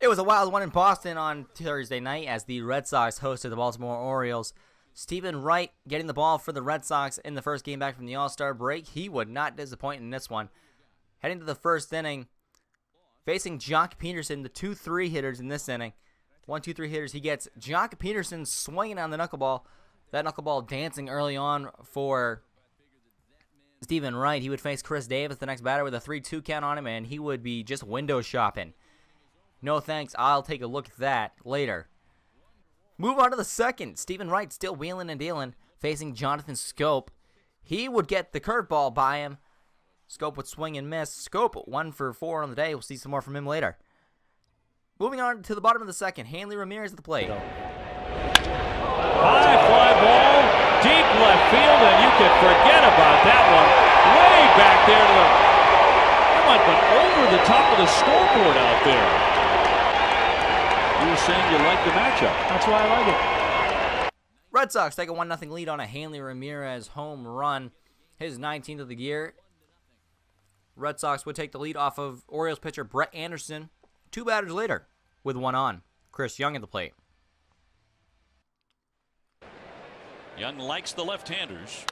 It was a wild one in Boston on Thursday night as the Red Sox hosted the Baltimore Orioles. Stephen Wright getting the ball for the Red Sox in the first game back from the All-Star break. He would not disappoint in this one. Heading to the first inning, facing Jock Peterson, the 2-3 hitters in this inning. 1-2-3 hitters. He gets Jock Peterson swinging on the knuckleball. That knuckleball dancing early on for Stephen Wright. He would face Chris Davis, the next batter, with a 3-2 count on him, and he would be just window shopping. No thanks, I'll take a look at that later. Move on to the second. Stephen Wright still wheeling and dealing, facing Jonathan Schoop. He would get the curveball by him. Schoop would swing and miss. Schoop 1 for 4 on the day. We'll see some more from him later. Moving on to the bottom of the second. Hanley Ramirez at the plate. High fly ball, deep left field, and you can forget about that one. Way back there to the... That might have been over the top of the scoreboard out there. You were saying you like the matchup. That's why I like it. Red Sox take a 1-0 lead on a Hanley Ramirez home run. His 19th of the year. Red Sox would take the lead off of Orioles pitcher Brett Anderson 2 batters later with 1 on. Chris Young at the plate. Young likes the left-handers.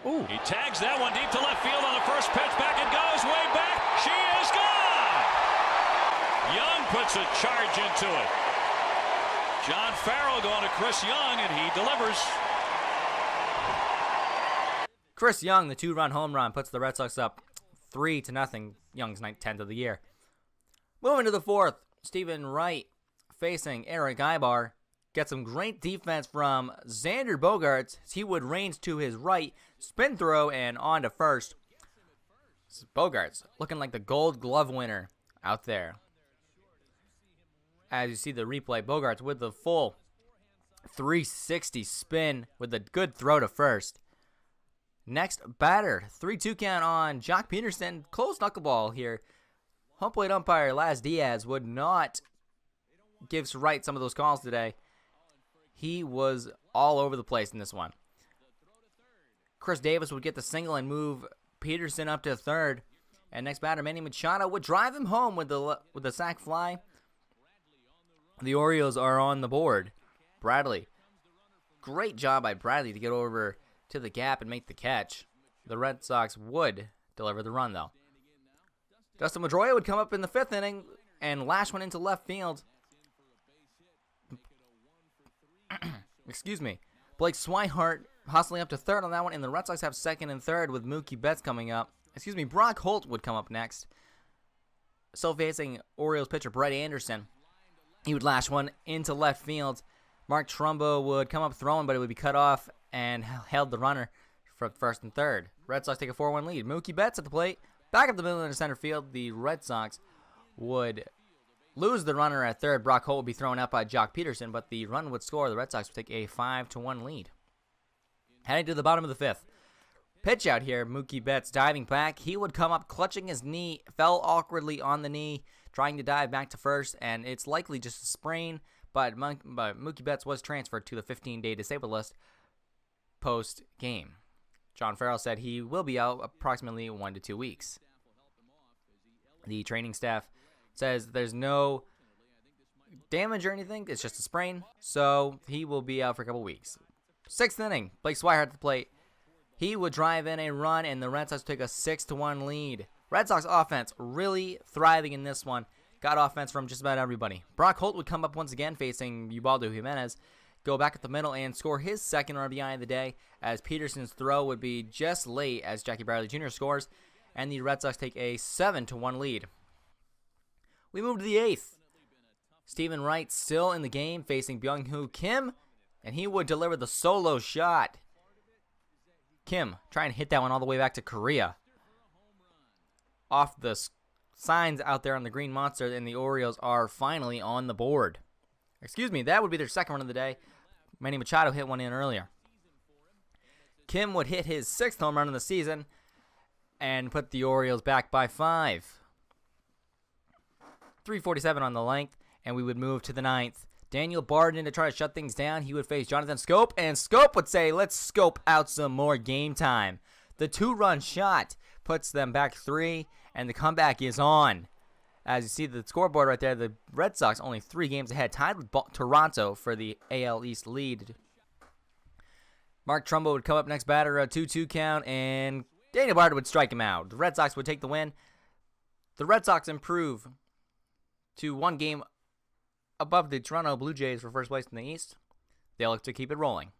Ooh. He tags that one deep to left field on the first pitch. Back it goes, way back. She is gone. Young puts a charge into it. John Farrell going to Chris Young, and he delivers. Chris Young, the 2-run home run, puts the Red Sox up 3-0. Young's 10th of the year. Moving to the fourth, Stephen Wright facing Eric Ibar. Gets some great defense from Xander Bogaerts. He would range to his right, spin throw, and on to first. Bogaerts looking like the Gold Glove winner out there. As you see the replay, Bogaerts with the full 360 spin with a good throw to first. Next batter, 3-2 count on Jock Peterson. Close knuckleball here. Home plate umpire Laz Diaz would not give Wright some of those calls today. He was all over the place in this one. Chris Davis would get the single and move Peterson up to third. And next batter, Manny Machado would drive him home with the sac fly. The Orioles are on the board. Bradley. Great job by Bradley to get over to the gap and make the catch. The Red Sox would deliver the run, though. Dustin Pedroia would come up in the 5th inning and lash one into left field. Excuse me. Blake Swihart hustling up to third on that one, and the Red Sox have second and third with Mookie Betts coming up. Brock Holt would come up next. Still facing Orioles pitcher Brett Anderson. He would lash one into left field. Mark Trumbo would come up throwing, but it would be cut off and held the runner for first and third. Red Sox take a 4-1 lead. Mookie Betts at the plate. Back up the middle into center field. The Red Sox would lose the runner at third. Brock Holt would be thrown out by Jock Peterson, but the run would score. The Red Sox would take a 5-1 lead. Heading to the bottom of the 5th. Pitch out here. Mookie Betts diving back. He would come up clutching his knee. Fell awkwardly on the knee, trying to dive back to first, and it's likely just a sprain, but Mookie Betts was transferred to the 15-day disabled list post-game. John Farrell said he will be out approximately 1 to 2 weeks. The training staff says there's no damage or anything. It's just a sprain, so he will be out for a couple weeks. 6th inning, Blake Swihart at the plate. He would drive in a run, and the Red Sox take a 6-1 lead. Red Sox offense really thriving in this one. Got offense from just about everybody. Brock Holt would come up once again facing Ubaldo Jimenez. Go back at the middle and score his second RBI of the day, as Peterson's throw would be just late as Jackie Bradley Jr. scores, and the Red Sox take a 7-1 lead. We move to the 8th. Stephen Wright still in the game facing Byung-Hoo Kim, and he would deliver the solo shot. Kim trying to hit that one all the way back to Korea. Off the signs out there on the Green Monster, and the Orioles are finally on the board. That would be their second run of the day. Manny Machado hit one in earlier. Kim would hit his 6th home run of the season and put the Orioles back by 5. 3:47 on the length, and we would move to the 9th. Daniel Barden to try to shut things down. He would face Jonathan Schoop, and Schoop would say, let's scope out some more game time. The 2-run shot puts them back 3, and the comeback is on. As you see the scoreboard right there, the Red Sox only 3 games ahead, tied with Toronto for the AL East lead. Mark Trumbo would come up next batter, a 2-2 count, and Daniel Bard would strike him out. The Red Sox would take the win. The Red Sox improve to 1 game above the Toronto Blue Jays for first place in the East. They'll look to keep it rolling.